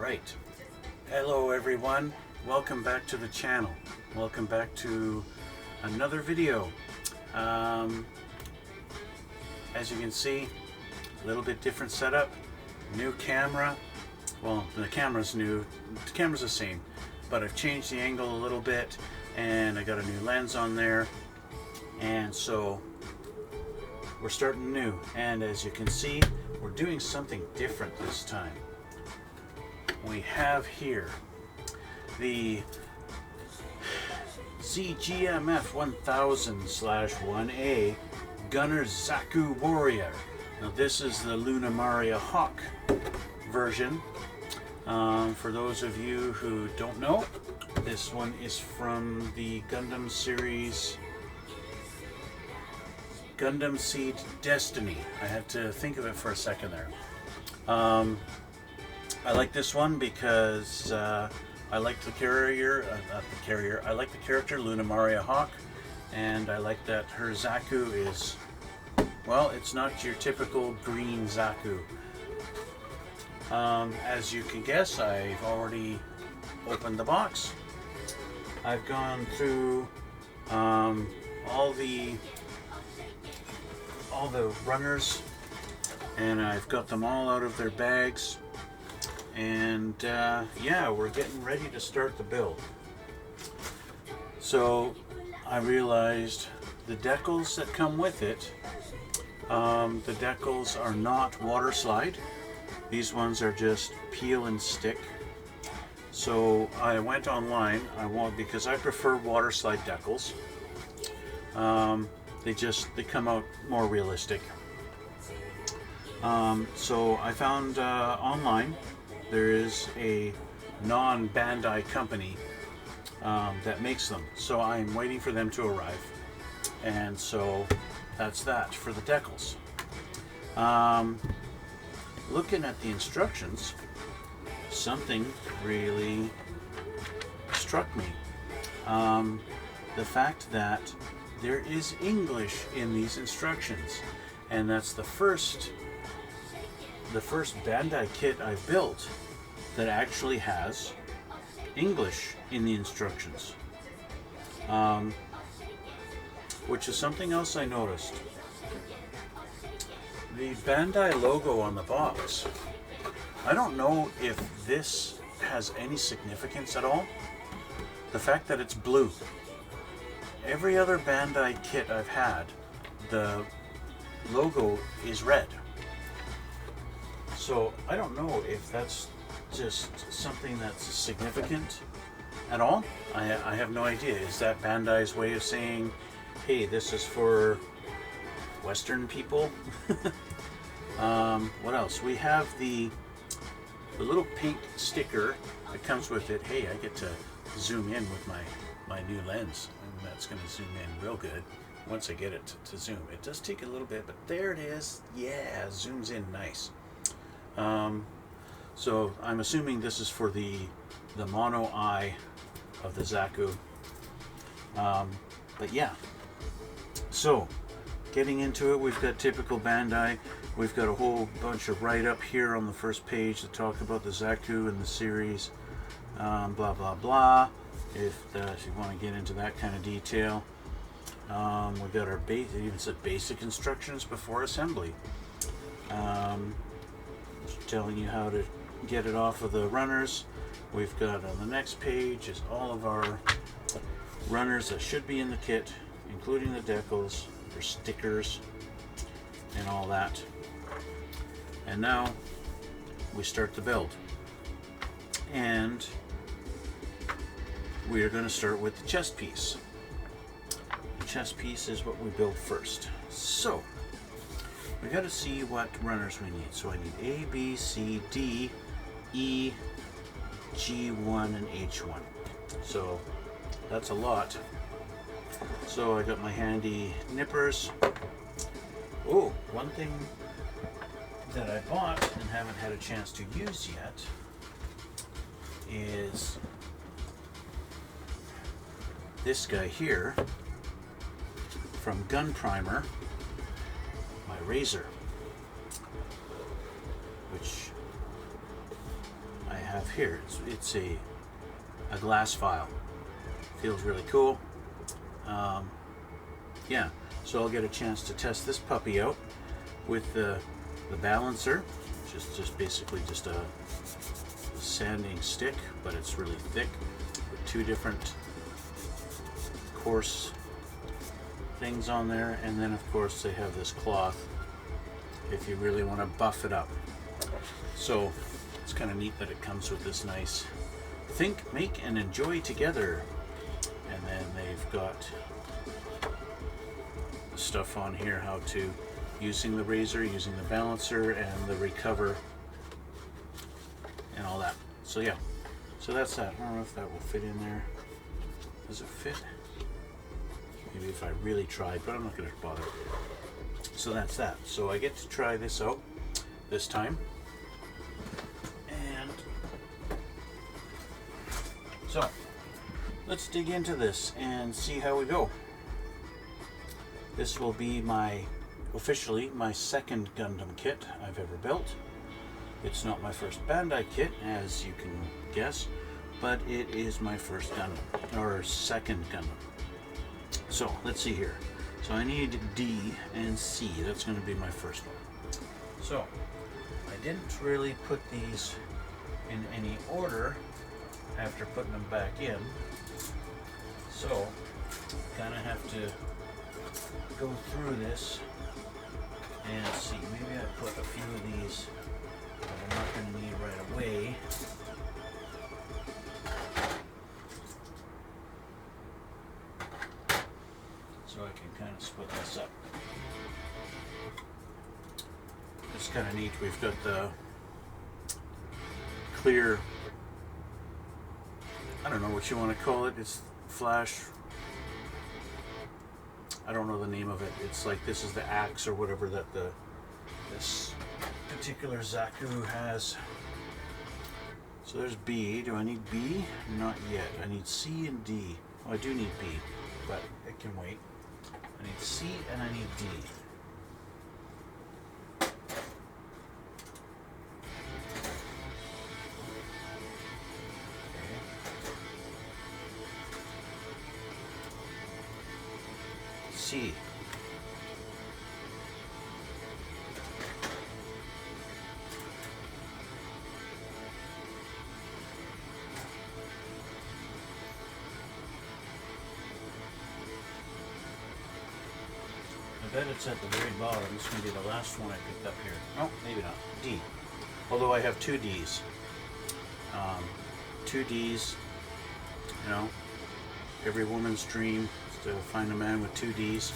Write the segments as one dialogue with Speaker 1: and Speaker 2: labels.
Speaker 1: Alright, hello everyone, welcome back to the channel, welcome back to another video. As you can see, a little bit different setup, new camera. Well, the camera's new, the camera's the same, but I've changed the angle a little bit and I got a new lens on there, and so we're starting new. And as you can see, we're doing something different this time. We have here the ZGMF 1000/1A Gunner Zaku Warrior. Now this is the Lunamaria Hawke version. For those of you who don't know, this one is from the Gundam series Gundam Seed Destiny. I had to think of it for a second there. I like this one because I like the carrier, I like the character Lunamaria Hawke, and I like that her Zaku is, well, it's not your typical green Zaku. As you can guess, I've already opened the box. I've gone through all the runners, and I've got them all out of their bags, and yeah, we're getting ready to start the build. So I realized the decals that come with it, the decals are not water slide. These ones are just peel and stick. So I went online, because I prefer water slide decals. They come out more realistic. So I found online there is a non-Bandai company that makes them. So I'm waiting for them to arrive. And so that's that for the decals. Looking at the instructions, something really struck me. The fact that there is English in these instructions, and that's the first Bandai kit I've built that actually has English in the instructions, which is something else I noticed. The Bandai logo on the box, I don't know if this has any significance at all. The fact that it's blue. Every other Bandai kit I've had, the logo is red. So I don't know if that's just something that's significant at all. I have no idea. Is that Bandai's way of saying, hey, this is for Western people? What else? We have the little pink sticker that comes with it. Hey, I get to zoom in with my new lens, and that's going to zoom in real good once I get it to zoom. It does take a little bit, but there it is. Yeah, zooms in nice. So I'm assuming this is for the mono eye of the Zaku. But yeah, so getting into it, we've got typical Bandai. We've got a whole bunch of write-up here on the first page that talk about the Zaku and the series, blah blah blah, if you want to get into that kind of detail. We've got our it even said basic instructions before assembly, telling you how to get it off of the runners. We've got on the next page is all of our runners that should be in the kit, including the decals, their stickers, and all that. And now we start the build, and we are going to start with the chest piece. The chest piece is what we build first. So we got to see what runners we need. So I need A, B, C, D, E, G1, and H1. So that's a lot. So I got my handy nippers. Oh, one thing that I bought and haven't had a chance to use yet is this guy here from Gun Primer, my razor, which I have have here. It's a glass file. Feels really cool. Yeah, so I'll get a chance to test this puppy out with the balancer, which is just basically just a sanding stick, but it's really thick with two different coarse things on there, and then of course they have this cloth if you really want to buff it up. So it's kind of neat that it comes with this nice think, make, and enjoy together. And then they've got stuff on here, how to using the razor, using the balancer, and the recover, and all that. So yeah, so that's that. I don't know if that will fit in there. Does it fit? Maybe if I really tried, but I'm not going to bother. So that's that. So I get to try this out this time. And so let's dig into this and see how we go. This will be officially my second Gundam kit I've ever built. It's not my first Bandai kit, as you can guess, but it is my first Gundam, or second Gundam. So let's see here. So I need D and C. That's going to be my first one. So I didn't really put these in any order after putting them back in. So kind of have to go through this and see. Maybe I put a few of these that I'm not going to need right away. So I can kind of split this up. It's kind of neat. We've got the clear, I don't know what you want to call it. It's flash. I don't know the name of it. It's like this is the axe or whatever that this particular Zaku has. So there's B. Do I need B? Not yet. I need C and D. Well, I do need B, but it can wait. I need C and I need D. C. I bet it's at the very bottom. It's going to be the last one I picked up here. No, maybe not. D. Although I have two Ds. Two Ds. You know, every woman's dream is to find a man with two Ds.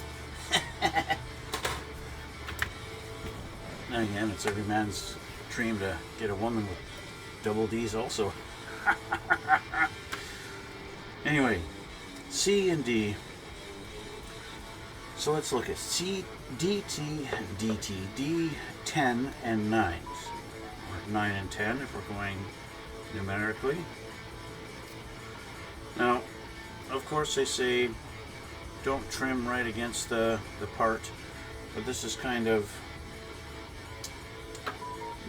Speaker 1: Now again, it's every man's dream to get a woman with double Ds also. Anyway, C and D. So let's look at C, DT, DT, D, 10, and 9s. Or 9 and 10 if we're going numerically. Now, of course they say don't trim right against the part, but this is kind of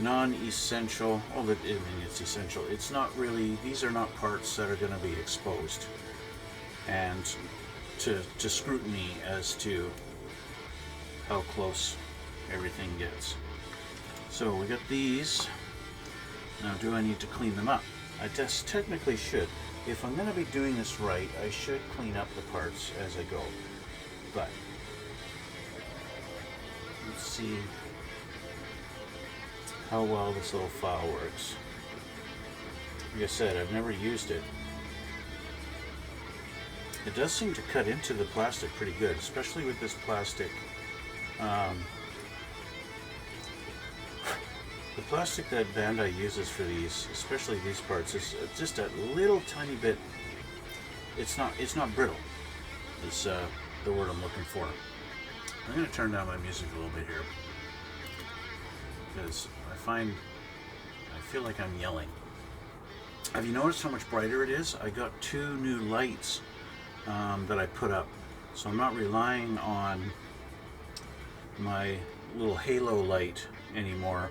Speaker 1: non-essential. Oh, I mean, it's essential. It's not really, these are not parts that are going to be exposed and to scrutiny as to how close everything gets. So we got these. Now, do I need to clean them up? I just technically should. If I'm going to be doing this right, I should clean up the parts as I go. But let's see how well this little file works. Like I said, I've never used it. It does seem to cut into the plastic pretty good, especially with this plastic. The plastic that Bandai uses for these, especially these parts, is just a little tiny bit. It's not brittle. Is the word I'm looking for. I'm going to turn down my music a little bit here because I feel like I'm yelling. Have you noticed how much brighter it is? I got two new lights that I put up, so I'm not relying on my little halo light anymore.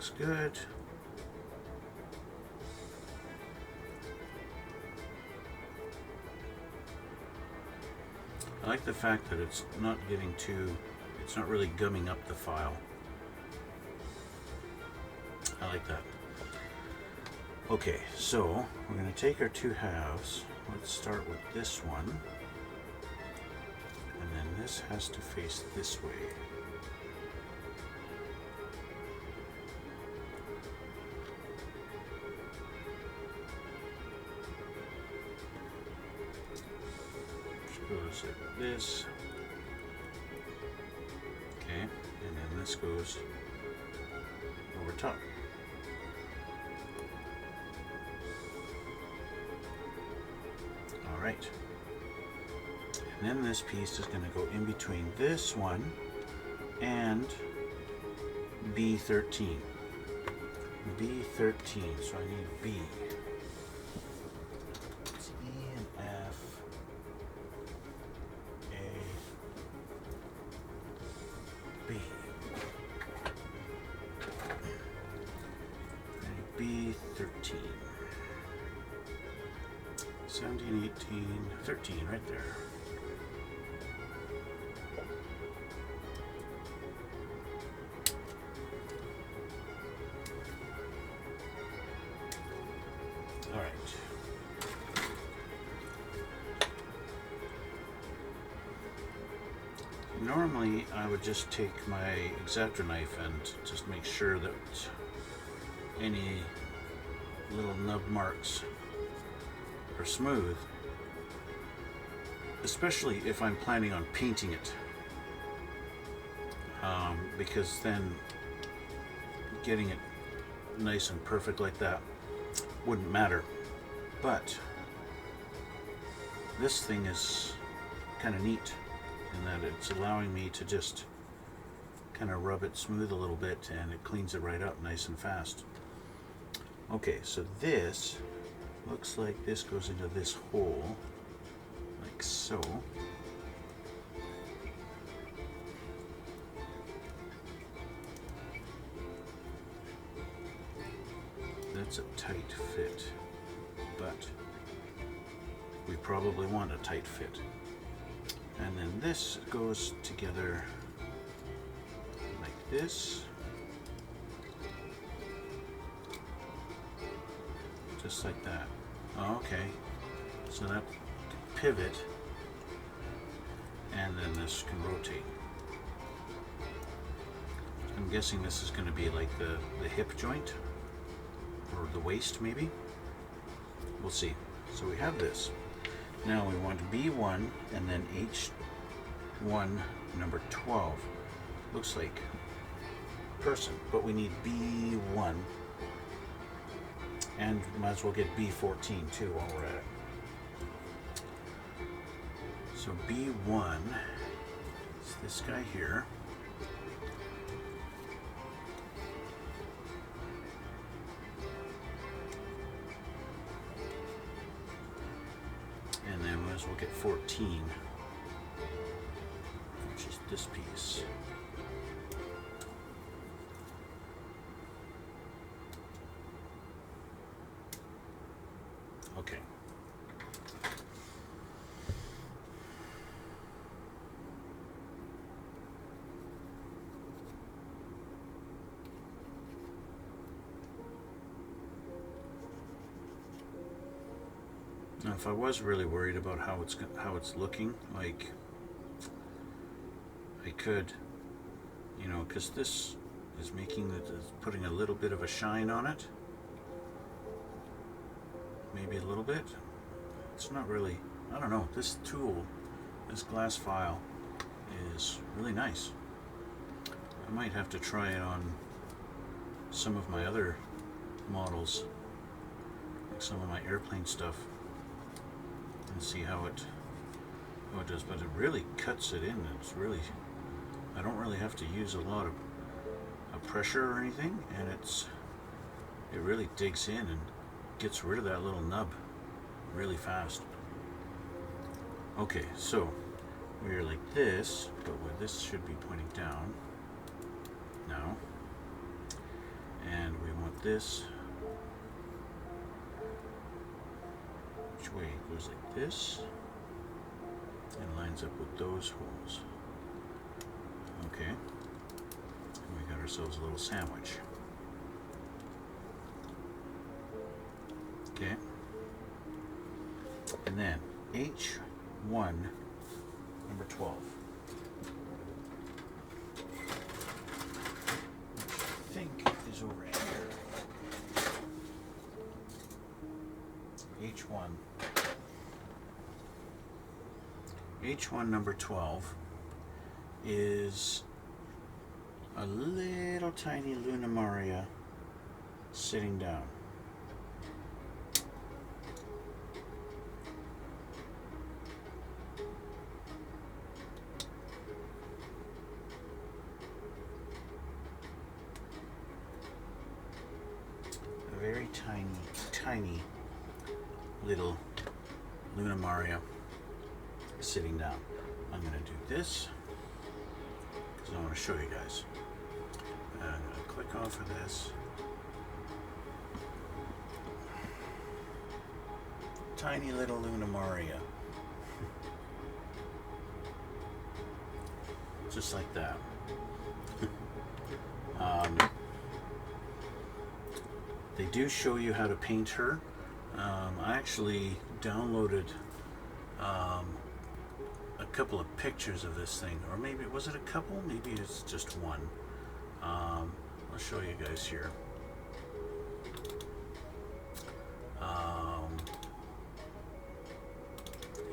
Speaker 1: looks good. I like the fact that it's not getting too, it's not really gumming up the file. I like that. Okay, so we're going to take our two halves. Let's start with this one. And then this has to face this way. Goes like this. Okay, and then this goes over top. All right. And then this piece is going to go in between this one and B13. B13, so I need B. It's E and F. B. B13. 17, 18, 13, right there. All right. Normally, I would just take my X-Acto knife and just make sure that any little nub marks are smooth, especially if I'm planning on painting it, because then getting it nice and perfect like that wouldn't matter. But this thing is kind of neat in that it's allowing me to just kind of rub it smooth a little bit, and it cleans it right up nice and fast. Okay, so this looks like this goes into this hole, like so. That's a tight fit, but we probably want a tight fit. And then this goes together like this. Just like that. Oh, okay. So that can pivot, and then this can rotate. I'm guessing this is going to be like the hip joint, or the waist maybe. We'll see. So we have this. Now we want B1 and then H1 number 12. Looks like person, but we need B1. And might as well get B14 too while we're at it. So B1 is this guy here. And then might as well get 14, which is this piece. Okay. Now, if I was really worried about how it's looking, like I could, you know, because this is putting a little bit of a shine on it. Maybe a little bit. It's not really, I don't know, this tool, this glass file is really nice. I might have to try it on some of my other models, like some of my airplane stuff, and see how it does. But it really cuts it in. It's really, I don't really have to use a lot of pressure or anything, and it really digs in and gets rid of that little nub really fast. Okay, so we're like this, but this should be pointing down now. this. Which way? It goes like this and lines up with those holes. Okay. And we got ourselves a little sandwich. Okay. And then H1 number 12. Which I think is over here. H1. H1 number 12 is a little tiny Lunamaria sitting down. A very tiny little Lunamaria sitting down. I'm going to do this because I want to show you guys. I'm going to click off of this. Tiny little Lunamaria. Just like that. They do show you how to paint her. I actually downloaded a couple of pictures of this thing, or maybe was it a couple? Maybe it's just one. I'll show you guys here.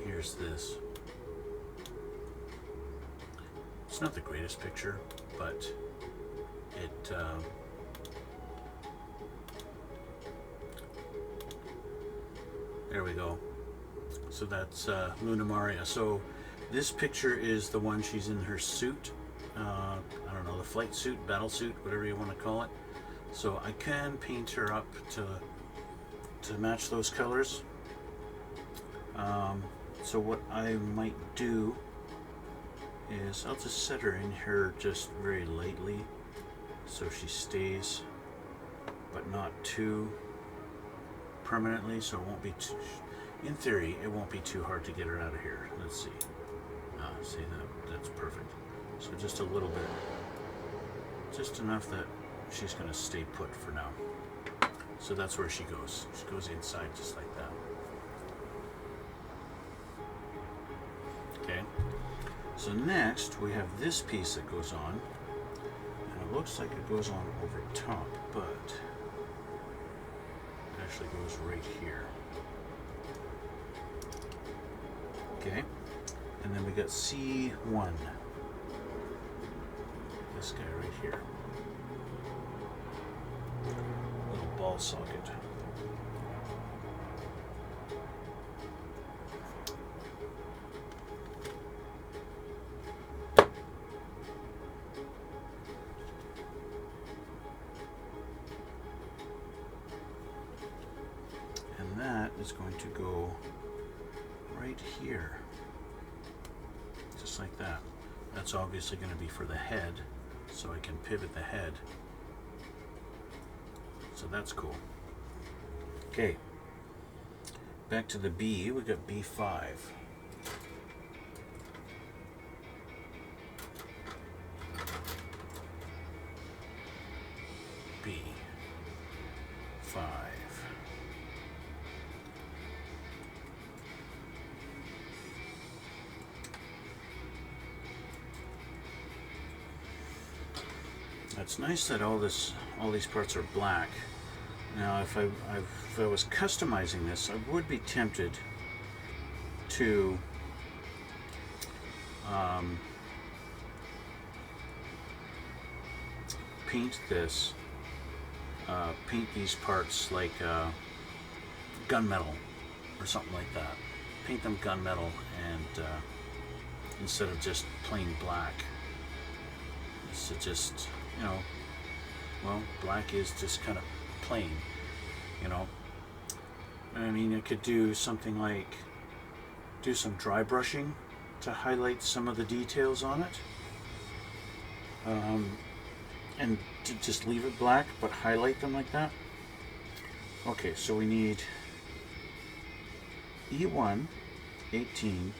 Speaker 1: Here's this. It's not the greatest picture, but it there we go. So that's Lunamaria. So this picture is the one she's in her suit. I don't know, the flight suit, battle suit, whatever you want to call it. So I can paint her up to match those colors. So what I might do is I'll just set her in here just very lightly so she stays, but not too permanently, so it won't be too, in theory it won't be too hard to get her out of here. Let's see. See, that's perfect. So just a little bit, just enough that she's going to stay put for now. So that's where she goes. She goes inside just like that. Okay. So next we have this piece that goes on, and it looks like it goes on over top, but it actually goes right here. Okay. And then we got C1. This guy right here. Little ball socket. And that is going to go right here. Just like that. That's obviously going to be for the head, so I can pivot the head. So that's cool. Okay, back to the B. We got B5. B5. It's nice that all these parts are black. Now, if I was customizing this, I would be tempted to paint this, paint these parts like gunmetal or something like that. Paint them gunmetal, and instead of just plain black. So just, you know, well, black is just kind of plain, you know. I mean, I could do something like do some dry brushing to highlight some of the details on it. and to just leave it black, but highlight them like that. Okay, so we need E1, 18,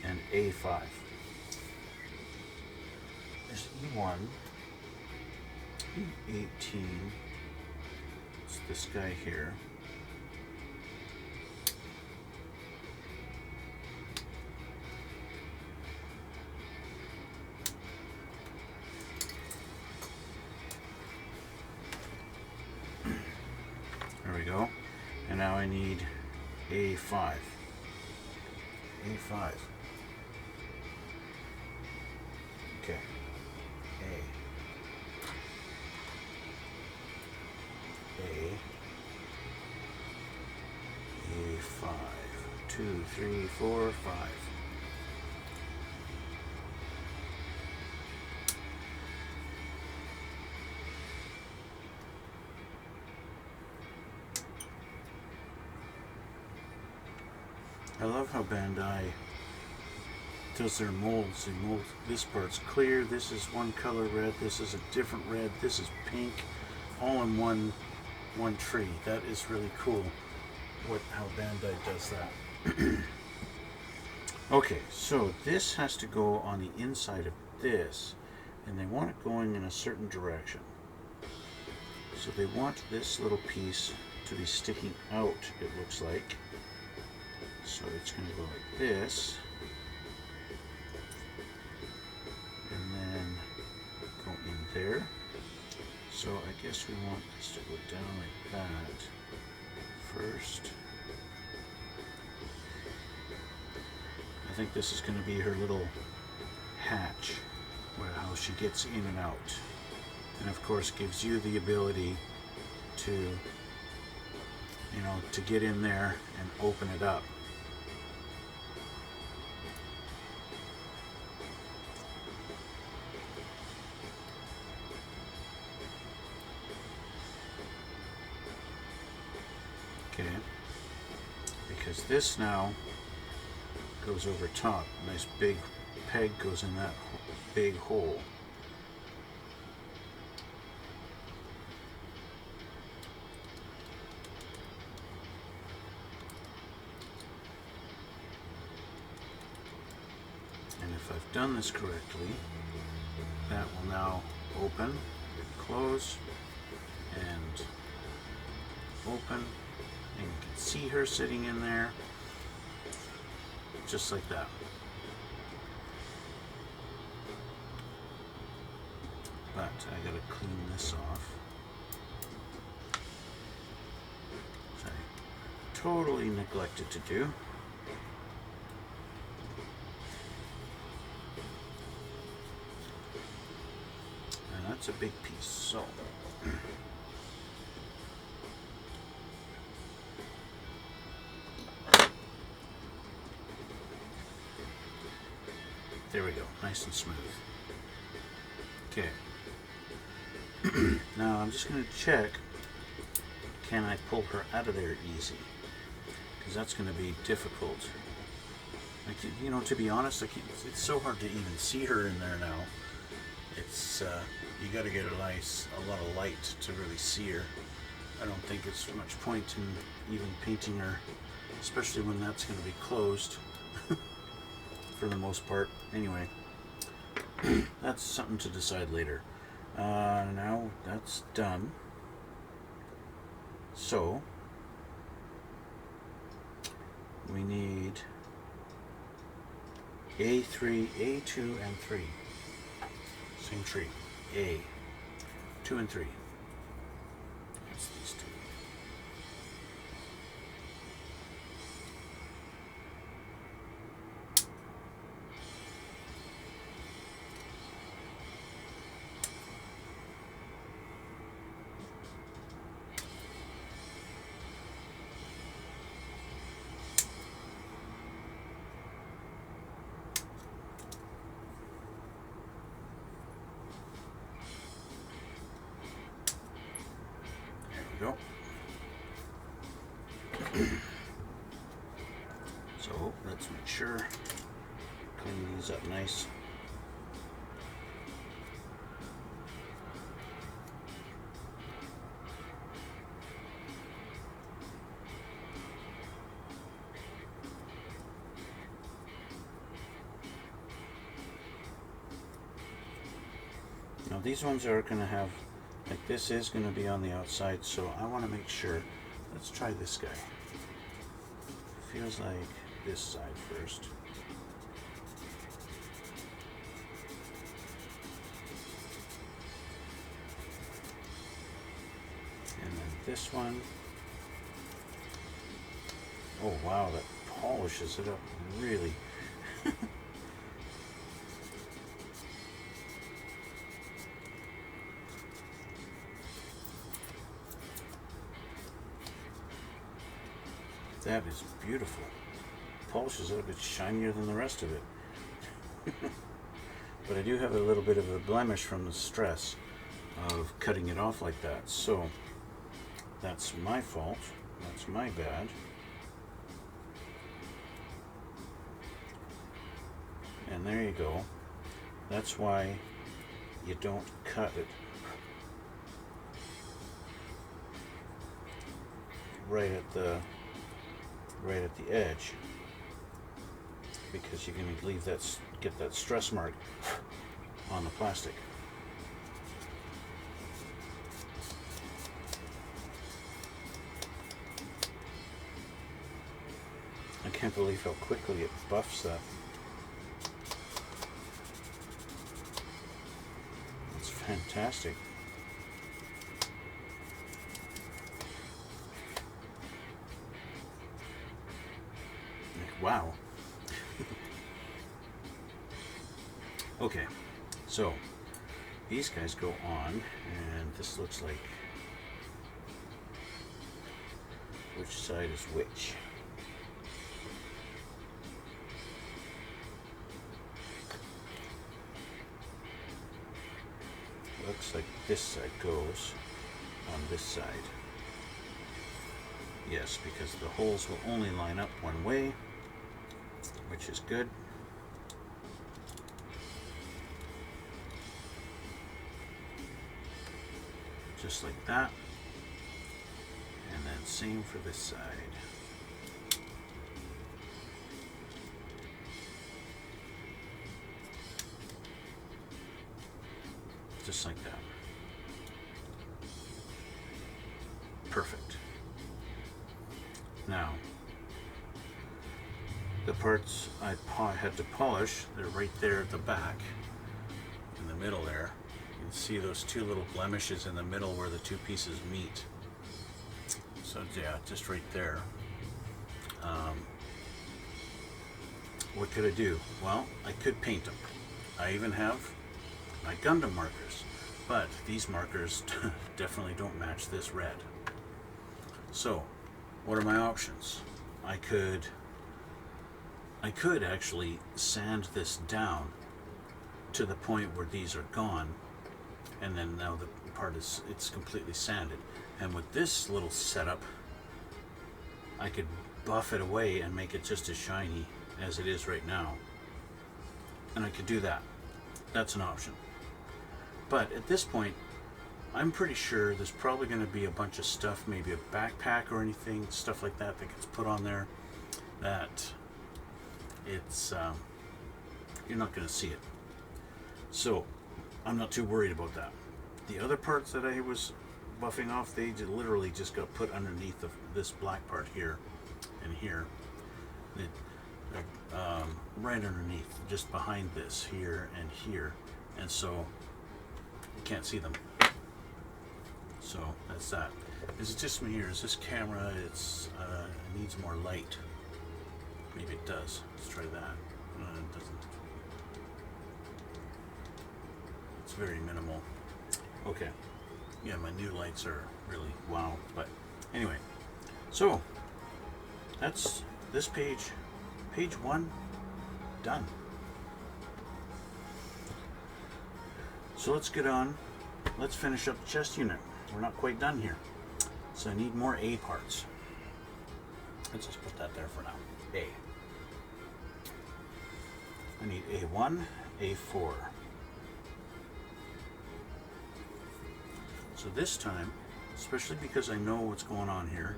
Speaker 1: and A5. There's E1, E18, it's this guy here. There we go. And now I need A5. A5. Okay. A5. 2, 3, 4, 5. I love how Bandai does their molds. They mold, this part's clear, this is one color red, this is a different red, this is pink, all in one tree. That is really cool how Bandai does that. Okay, so this has to go on the inside of this, and they want it going in a certain direction. So they want this little piece to be sticking out, it looks like. So it's going to go like this, and then go in there. So I guess we want this to go down like that first. I think this is going to be her little hatch, how she gets in and out. And of course gives you the ability to, to get in there and open it up. Okay, because this now goes over top. Nice big peg goes in that big hole. And if I've done this correctly, that will now open, close, and open. And you can see her sitting in there, just like that. But I gotta clean this off. Which I totally neglected to do. And that's a big piece, so. There we go, nice and smooth. Okay. Now I'm just going to check, can I pull her out of there easy? Because that's going to be difficult. To be honest, it's so hard to even see her in there now. It's, you got to get a lot of light to really see her. I don't think it's much point in even painting her, especially when that's going to be closed. For the most part. Anyway, that's something to decide later. Now that's done. So we need A3, A2, and 3. Same tree. A, 2, and 3. That's these two. Go. So let's make sure, clean these up nice. Now these ones are going to have, like this is going to be on the outside, so I want to make sure. Let's try this guy. Feels like this side first. And then this one. Oh wow, that polishes it up really. That is beautiful. Polishes it a bit shinier than the rest of it. But I do have a little bit of a blemish from the stress of cutting it off like that. So that's my fault. That's my bad. And there you go. That's why you don't cut it right at the edge, because you're going to leave that, get that stress mark on the plastic. I can't believe how quickly it buffs that. It's fantastic. Wow. Okay, so these guys go on, and this looks like which side is which. Looks like this side goes on this side. Yes, because the holes will only line up one way, which is good. Just like that. And then same for this side. Just like that. Perfect. Now, the parts I had to polish, they're right there at the back, in the middle there. You can see those two little blemishes in the middle where the two pieces meet. So yeah, just right there. What could I do? Well, I could paint them. I even have my Gundam markers, but these markers definitely don't match this red. So, what are my options? I could actually sand this down to the point where these are gone, and then now the part it's completely sanded. And with this little setup, I could buff it away and make it just as shiny as it is right now. And I could do that. That's an option. But at this point, I'm pretty sure there's probably going to be a bunch of stuff, maybe a backpack or anything, stuff like that that gets put on there, that it's you're not going to see it. So I'm not too worried about that. The other parts that I was buffing off, they literally just got put underneath this black part here and here. Right underneath, just behind this, here and here. And so you can't see them. So that's that. Is it just me, or is this camera, it needs more light? Maybe it does. Let's try that. It doesn't. It's very minimal. Okay. Yeah, my new lights are really wow. But anyway, so that's this page. Page 1 done. So let's get on. Let's finish up the chest unit. We're not quite done here. So I need more A parts. Let's just put that there for now. A. I need A1, A4. So this time, especially because I know what's going on here,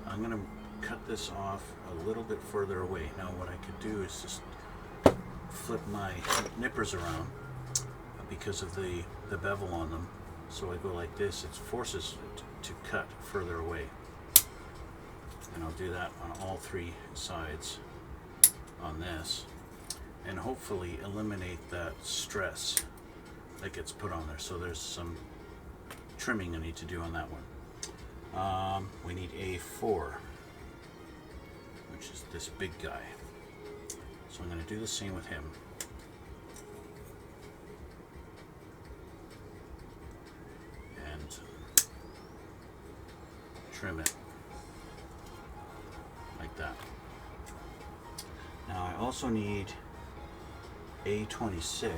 Speaker 1: I'm going to cut this off a little bit further away. Now what I could do is just flip my nippers around because of the the bevel on them. So I go like this, it forces it to cut further away. And I'll do that on all three sides on this, and hopefully eliminate that stress that gets put on there. So there's some trimming I need to do on that one. We need A4, which is this big guy. So I'm going to do the same with him. And trim it like that. Now I also need A26,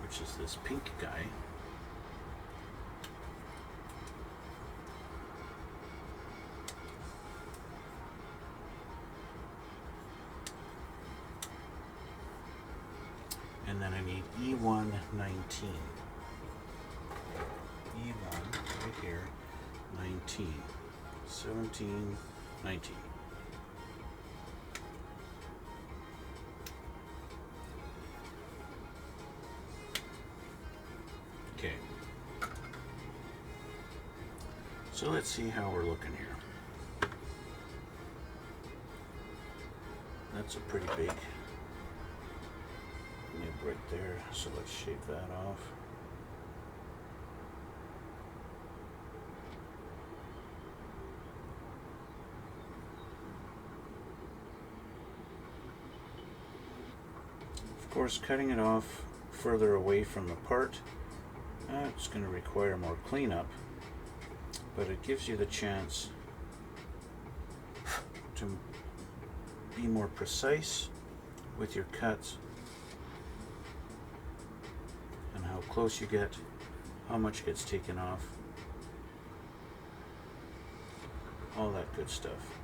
Speaker 1: which is this pink guy. And then I need E119. E1 right here, 19, 17, 19. Okay. So let's see how we're looking here. That's a pretty big nib right there, so let's shave that off. Of course, cutting it off further away from the part, it's going to require more cleanup, but it gives you the chance to be more precise with your cuts and how close you get, how much gets taken off, all that good stuff.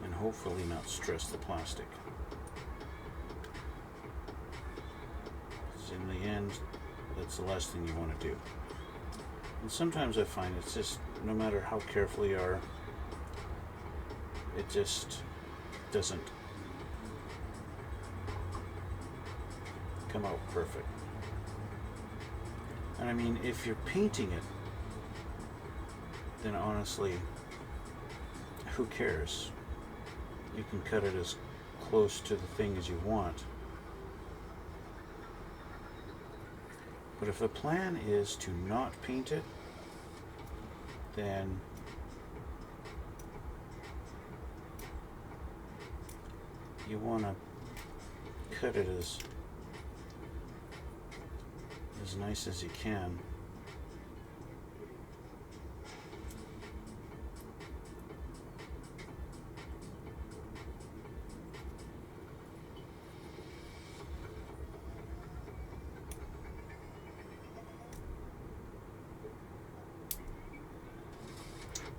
Speaker 1: And hopefully not stress the plastic. Because in the end, that's the last thing you want to do. And sometimes I find it's just, no matter how careful you are, it just doesn't come out perfect. And I mean, if you're painting it, then honestly, who cares? You can cut it as close to the thing as you want. But if the plan is to not paint it, then you want to cut it as nice as you can.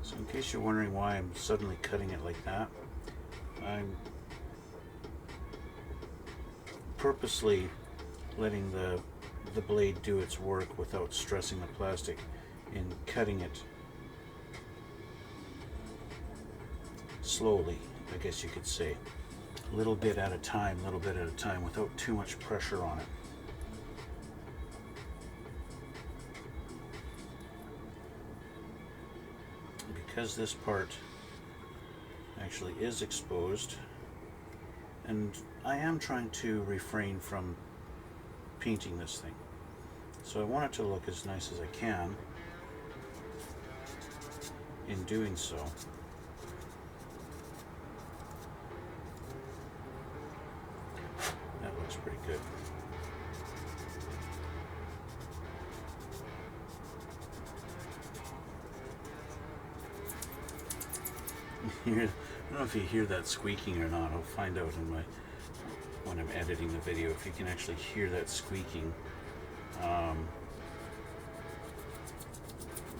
Speaker 1: So in case you're wondering why I'm suddenly cutting it like that, I'm purposely letting the blade do its work without stressing the plastic and cutting it slowly, I guess you could say. A little bit at a time, without too much pressure on it. Because this part actually is exposed, and I am trying to refrain from painting this thing. So I want it to look as nice as I can in doing so. That looks pretty good. I don't know if you hear that squeaking or not. I'll find out in when I'm editing the video if you can actually hear that squeaking.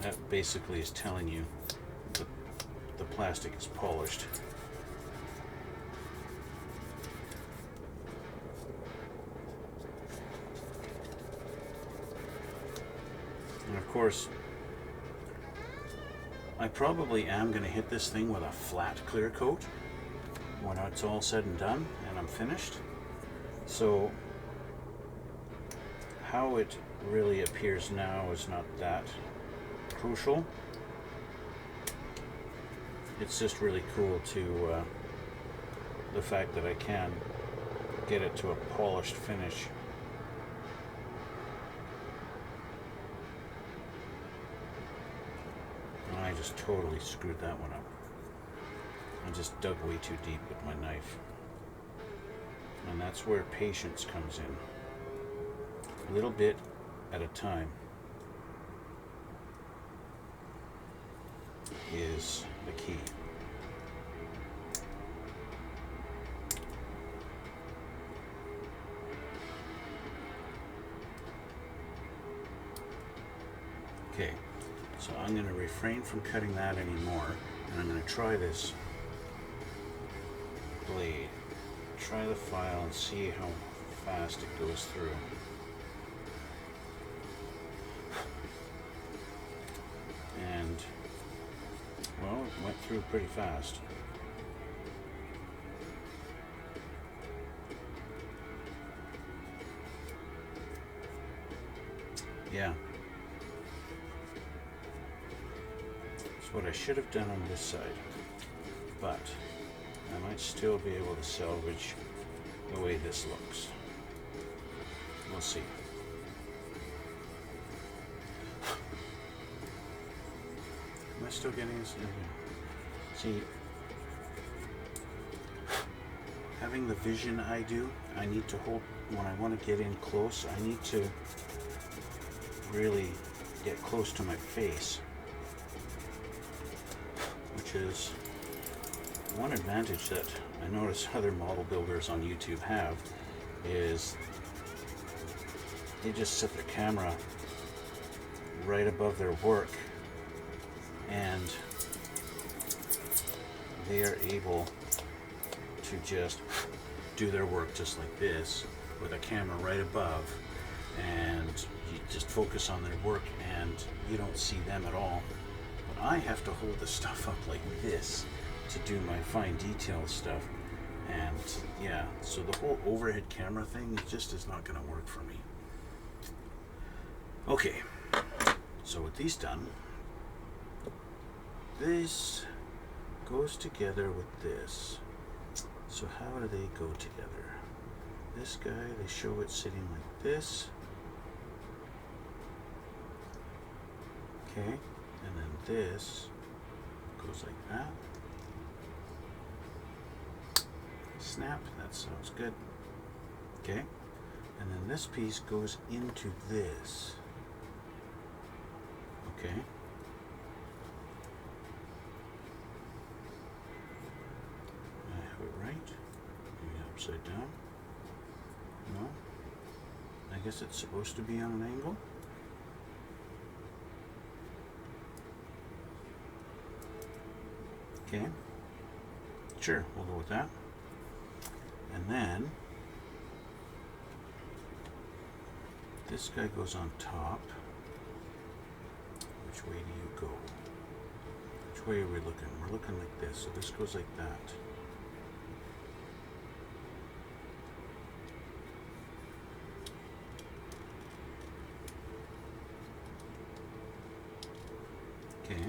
Speaker 1: That basically is telling you that the plastic is polished. And of course, I probably am going to hit this thing with a flat clear coat when it's all said and done and I'm finished. So how it really appears now is not that crucial. It's just really cool to the fact that I can get it to a polished finish. And I just totally screwed that one up. I just dug way too deep with my knife. And that's where patience comes in. A little bit at a time is the key. Okay, so I'm going to refrain from cutting that anymore, and I'm going to try this blade. Try the file and see how fast it goes through. And, well, it went through pretty fast. Yeah. That's what I should have done on this side. But I might still be able to salvage the way this looks. We'll see. Am I still getting this in here? See, having the vision I do, I need to hold, when I want to get in close, I need to really get close to my face, which is one advantage that I notice other model builders on YouTube have, is they just set their camera right above their work and they are able to just do their work just like this with a camera right above, and you just focus on their work and you don't see them at all. But I have to hold the stuff up like this to do my fine detail stuff, and yeah, so the whole overhead camera thing just is not going to work for me. Okay, so with these done, this goes together with this. So how do they go together? This guy, they show it sitting like this. Okay, and then this goes like that. Snap, that sounds good. Okay, and then this piece goes into this. Okay. I have it right. Maybe upside down. No. I guess it's supposed to be on an angle. Okay. Sure, we'll go with that. And then this guy goes on top. Which way do you go? Which way are we looking? We're looking like this, so this goes like that. Okay.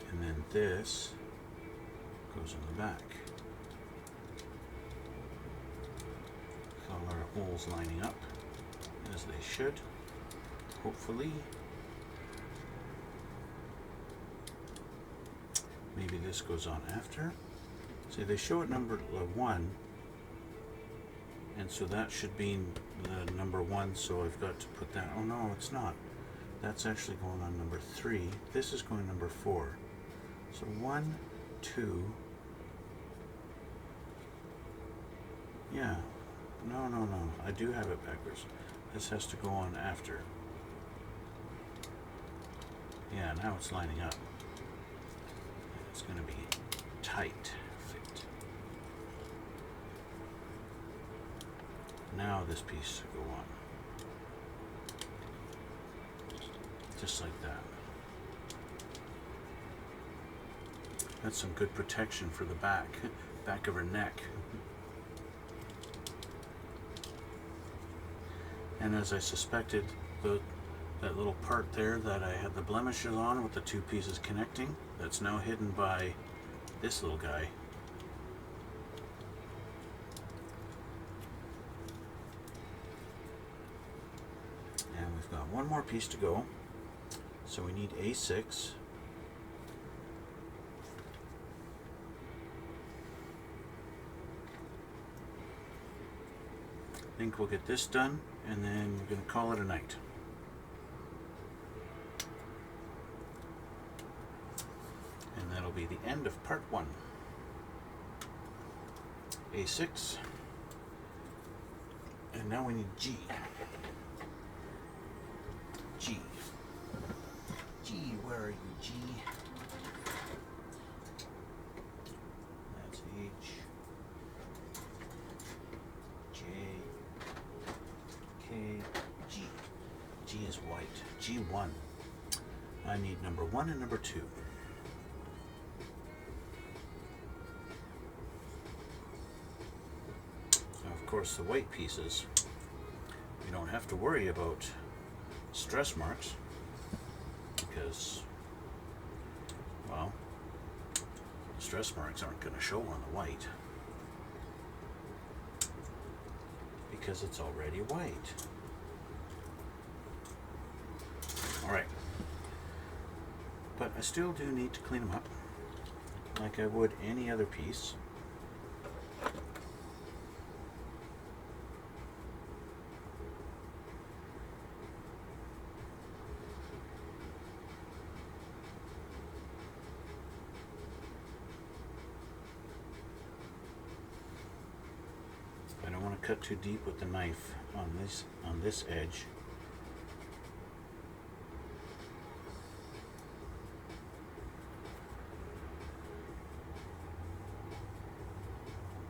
Speaker 1: And then this goes on the back. So all our holes lining up as they should, hopefully. Maybe this goes on after. See, they show it number 1, and so that should be the number 1, so I've got to put that. Oh no, it's not. That's actually going on number 3. This is going number 4. So 1, 2. Yeah. No. I do have it backwards. This has to go on after. Yeah, now it's lining up. It's going to be tight fit. Now this piece will go on. Just like that. That's some good protection for the back of her neck. And as I suspected, that little part there that I had the blemishes on with the two pieces connecting, that's now hidden by this little guy. And we've got one more piece to go. So we need A6. I think we'll get this done, and then we're going to call it a night. And that'll be the end of part 1. A6. And now we need G. G. G, where are you, G? That's H. J. K. G. G is white. G1. I need number 1 and number 2. Now, of course, the white pieces, you don't have to worry about stress marks because, well, stress marks aren't going to show on the white because it's already white. Alright, but I still do need to clean them up like I would any other piece. Cut too deep with the knife on this edge.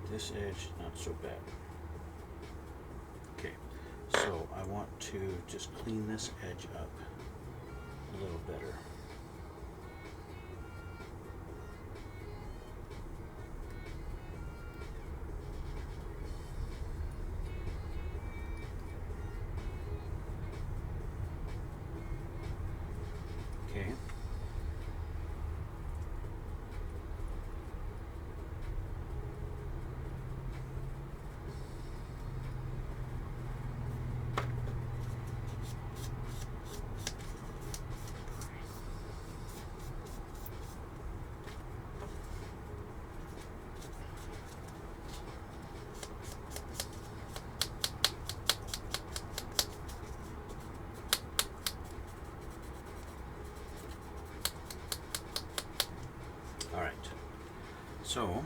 Speaker 1: This edge, not so bad. Okay, so I want to just clean this edge up a little better. Okay. So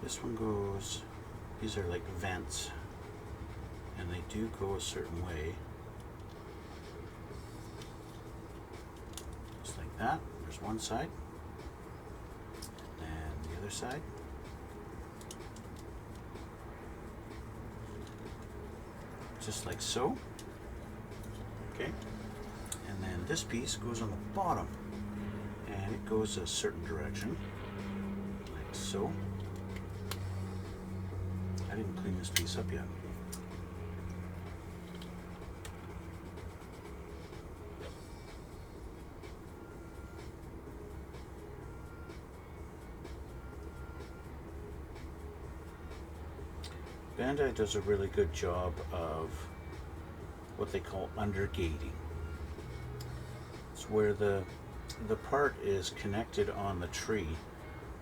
Speaker 1: this one goes, these are like vents, and they do go a certain way. Just like that. There's one side, and the other side. Just like so. Okay. And then this piece goes on the bottom. And it goes a certain direction, like so. I didn't clean this piece up yet. Bandai does a really good job of what they call undergating. It's where the part is connected on the tree,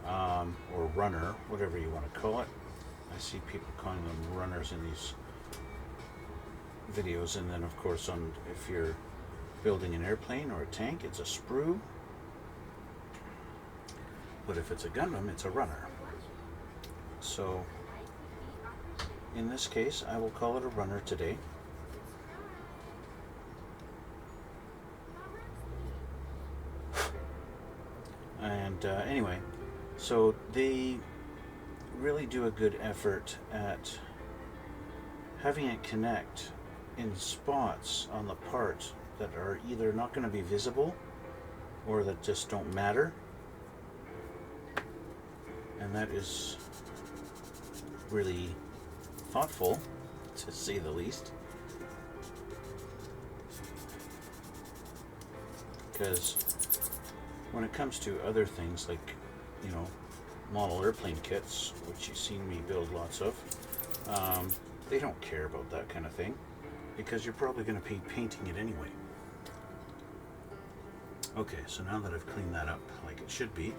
Speaker 1: or runner, whatever you want to call it. I see people calling them runners in these videos, and then of course if you're building an airplane or a tank, it's a sprue. But if it's a Gundam, it's a runner. So in this case, I will call it a runner today. And anyway, so they really do a good effort at having it connect in spots on the part that are either not going to be visible or that just don't matter. And that is really thoughtful, to say the least. Because when it comes to other things like, you know, model airplane kits, which you've seen me build lots of, they don't care about that kind of thing because you're probably going to be painting it anyway. Okay, so now that I've cleaned that up like it should be,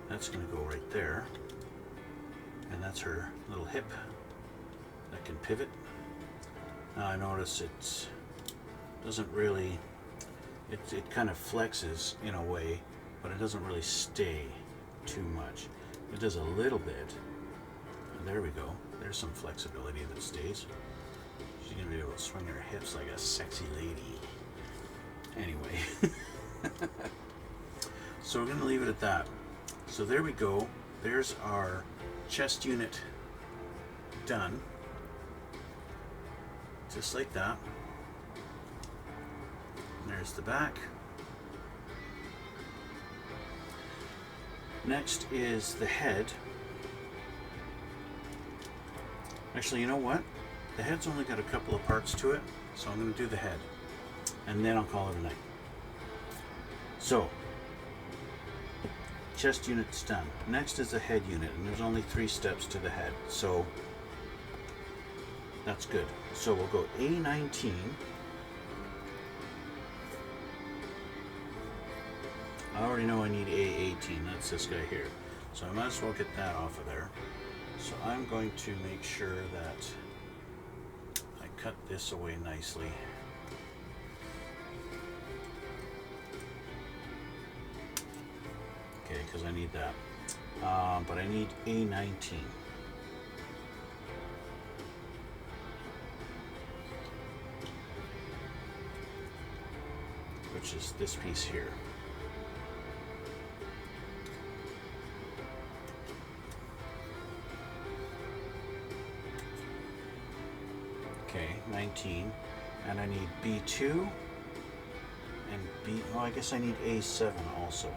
Speaker 1: that's going to go right there. And that's her little hip that can pivot. Now I notice it doesn't really, it kind of flexes in a way, but it doesn't really stay too much. It does a little bit. And there we go. There's some flexibility that stays. She's going to be able to swing her hips like a sexy lady. Anyway. So we're going to leave it at that. So there we go. There's our chest unit done. Just like that. There's the back. Next is the head. Actually, you know what? The head's only got a couple of parts to it, so I'm going to do the head. And then I'll call it a night. So, chest unit's done. Next is the head unit, and there's only 3 steps to the head, so that's good. So we'll go A19. I already know I need A18, that's this guy here. So I might as well get that off of there. So I'm going to make sure that I cut this away nicely. Okay, because I need that. But I need A19. Which is this piece here. Okay, 19. And I need B2 and B, oh, I guess I need A7 also.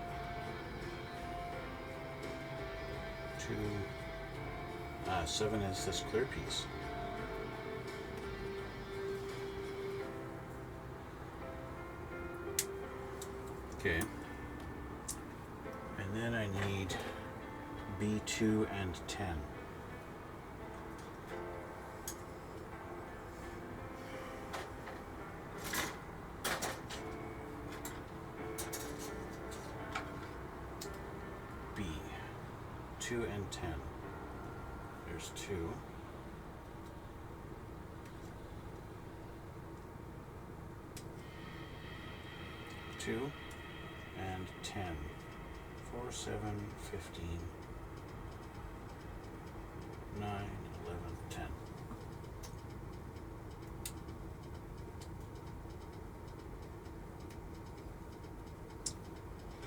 Speaker 1: 7 is this clear piece. Okay. And then I need B2 and 10. B, 2 and 10. There's 2. Two and 10. 4, 7, 15, 9, 11, 10.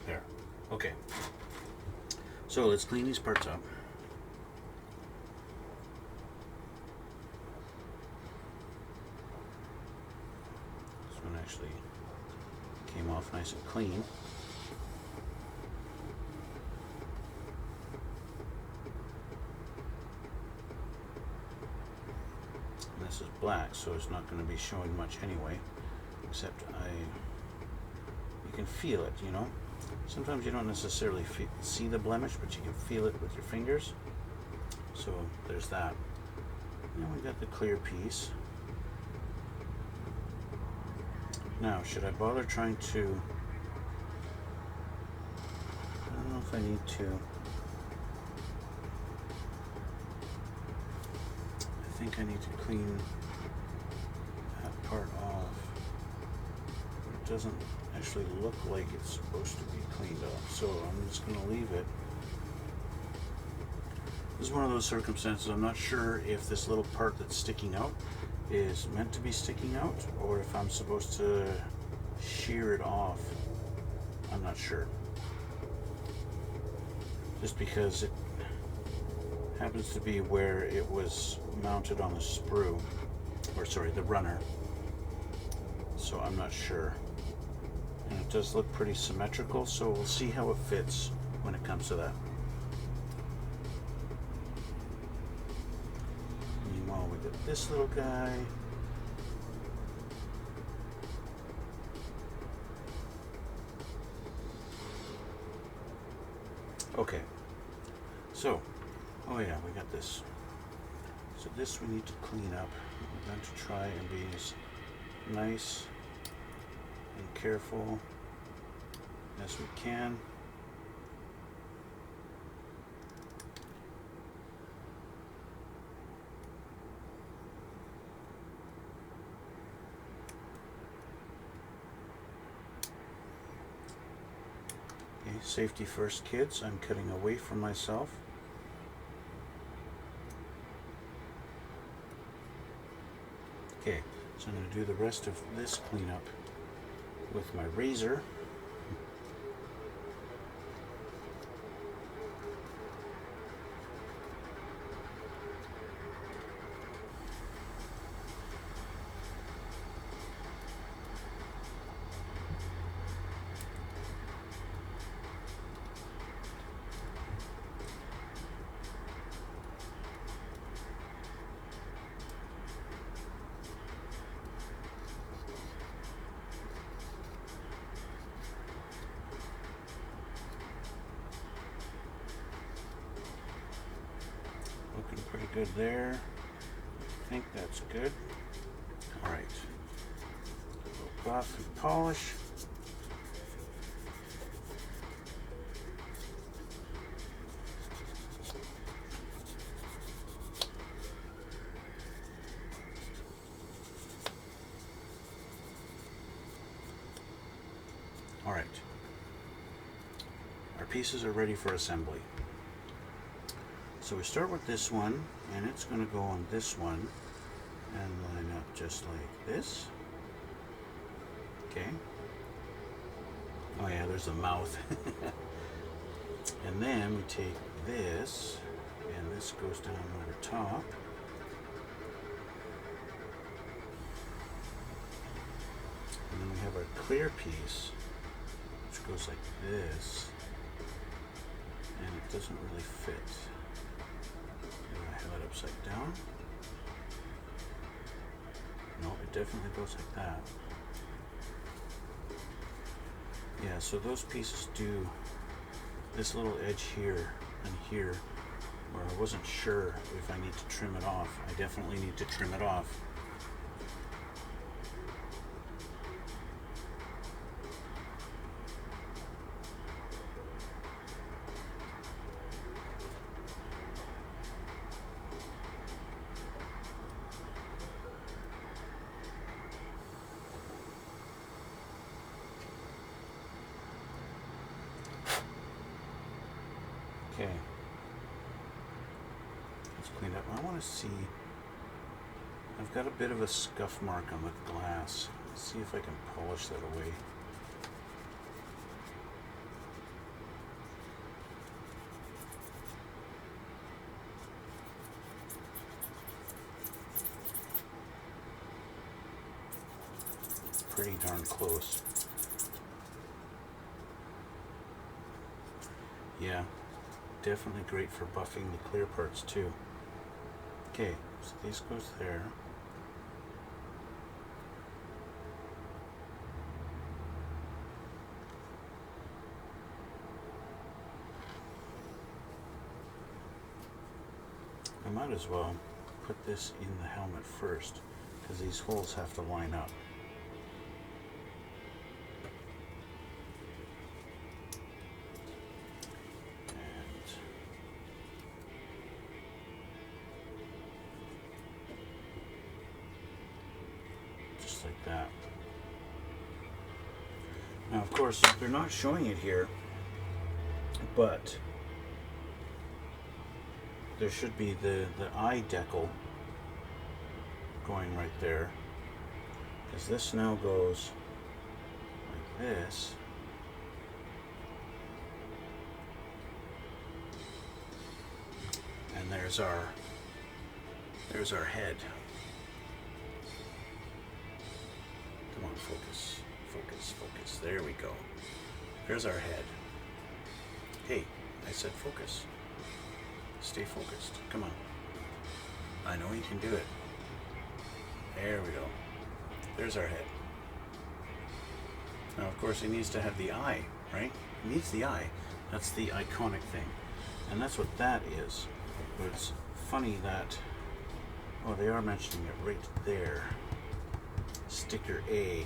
Speaker 1: There. Okay. So let's clean these parts up. This one actually came off nice and clean. And this is black, so it's not going to be showing much anyway, except you can feel it, you know. Sometimes you don't necessarily see the blemish, but you can feel it with your fingers. So there's that. Now we got the clear piece. Now, should I bother trying to... I don't know if I need to... I think I need to clean that part off. It doesn't actually look like it's supposed to be cleaned off, so I'm just going to leave it. This is one of those circumstances. I'm not sure if this little part that's sticking out is meant to be sticking out or if I'm supposed to shear it off. I'm not sure. Just because it happens to be where it was mounted on the sprue, or sorry, the runner. so I'm not sure. And it does look pretty symmetrical, so we'll see how it fits when it comes to that. Meanwhile, we got this little guy. Okay, so, oh yeah, we got this. So this we need to clean up. We're going to try and be as nice and careful as we can. Okay, safety first, kids. I'm cutting away from myself. Okay, so I'm going to do the rest of this cleanup with my razor. Looking pretty good there. I think that's good. All right. Go buff and polish. All right. Our pieces are ready for assembly. So we start with this one, and it's going to go on this one and line up just like this. Okay. Oh yeah, there's the mouth. And then we take this, and this goes down on the top. And then we have our clear piece, which goes like this, and it doesn't really fit. I have it upside down. No, it definitely goes like that. Yeah, so those pieces do this little edge here and here, where I wasn't sure if I need to trim it off. I definitely need to trim it off. Okay, let's clean up. I want to see, I've got a bit of a scuff mark on the glass. Let's see if I can polish that away. Pretty darn close. Yeah. Definitely great for buffing the clear parts too. Okay, so this goes there. I might as well put this in the helmet first, because these holes have to line up. Like that. Now, of course, they're not showing it here, but there should be the eye decal going right there, because this now goes like this. And there's our head. Come on. on, focus, focus, focus. There we go. There's our head. Hey, I said focus. Stay focused. Come on. I know you can do it. There we go. There's our head. Now, of course, he needs to have the eye, right? He needs the eye. That's the iconic thing. And that's what that is. But it's funny that, oh, they are mentioning it right there. Sticker A.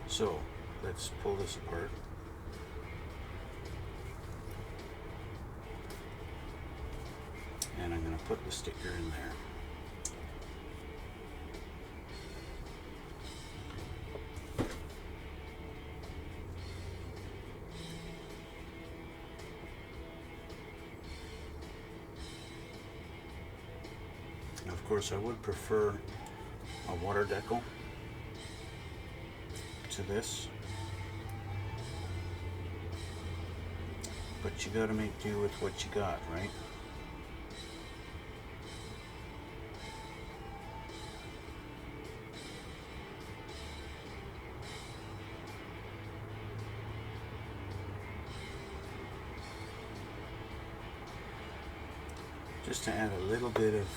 Speaker 1: So, let's pull this apart. And I'm going to put the sticker in there. Now, of course, I would prefer a water decal to this, but you got to make do with what you got, right? Just to add a little bit of,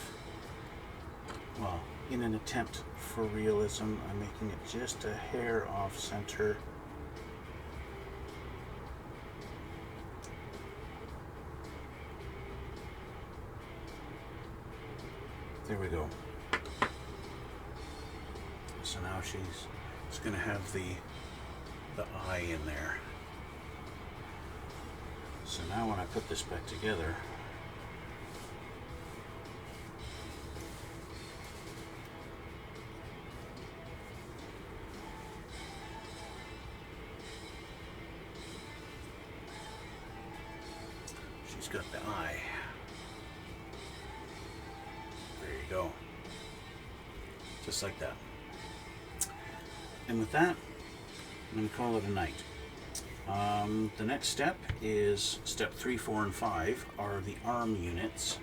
Speaker 1: well, in an attempt for realism, I'm making it just a hair off center. There we go. So now she's going to have the eye in there. So now when I put this back together, she's got the eye. There you go. Just like that. And with that, I'm going to call it a night. The next step is step 3, 4, and 5 are the arm units,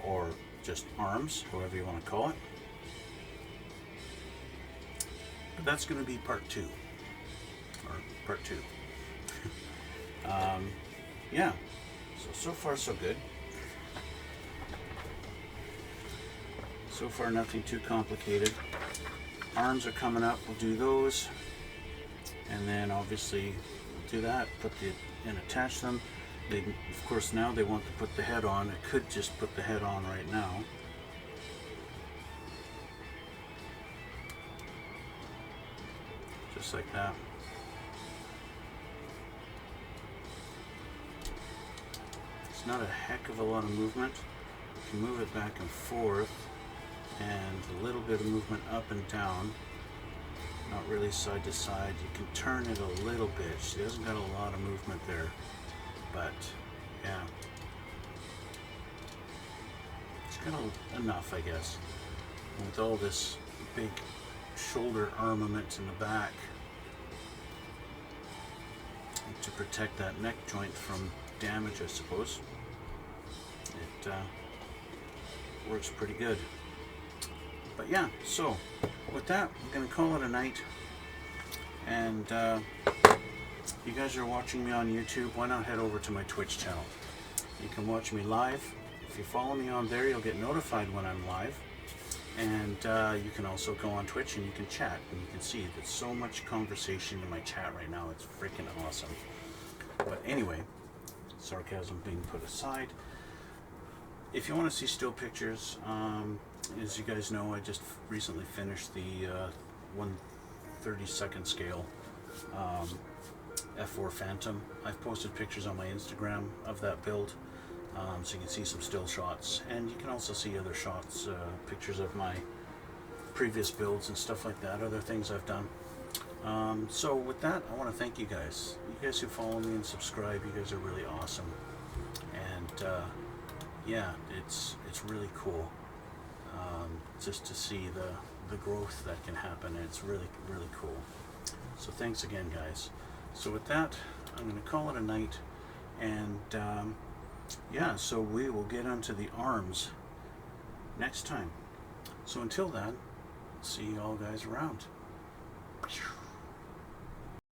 Speaker 1: or just arms, however you want to call it. But that's going to be part 2, or part 2. Yeah, so far so good. So far nothing too complicated. Arms are coming up, we'll do those. And then obviously we'll do that, and attach them. They, of course, now they want to put the head on. I could just put the head on right now. Just like that. It's not a heck of a lot of movement. You can move it back and forth, and a little bit of movement up and down. Not really side to side. You can turn it a little bit. She hasn't got a lot of movement there, but yeah, it's got enough, I guess. And with all this big shoulder armament in the back to protect that neck joint from damage, I suppose, it works pretty good. But yeah, so with that, I'm going to call it a night. And you guys are watching me on YouTube, why not head over to my Twitch channel? You can watch me live. If you follow me on there, you'll get notified when I'm live. And you can also go on Twitch and you can chat. And you can see there's so much conversation in my chat right now. It's freaking awesome. But anyway, sarcasm being put aside. If you want to see still pictures, as you guys know, I just recently finished the 1/32 scale F4 Phantom. I've posted pictures on my Instagram of that build, so you can see some still shots, and you can also see other shots, pictures of my previous builds and stuff like that, other things I've done. So with that, I want to thank you guys. You guys who follow me and subscribe, you guys are really awesome. And yeah, it's really cool just to see the growth that can happen. It's really, really cool. So thanks again, guys. So with that, I'm going to call it a night. And yeah, so we will get onto the arms next time. So until then, see you all guys around.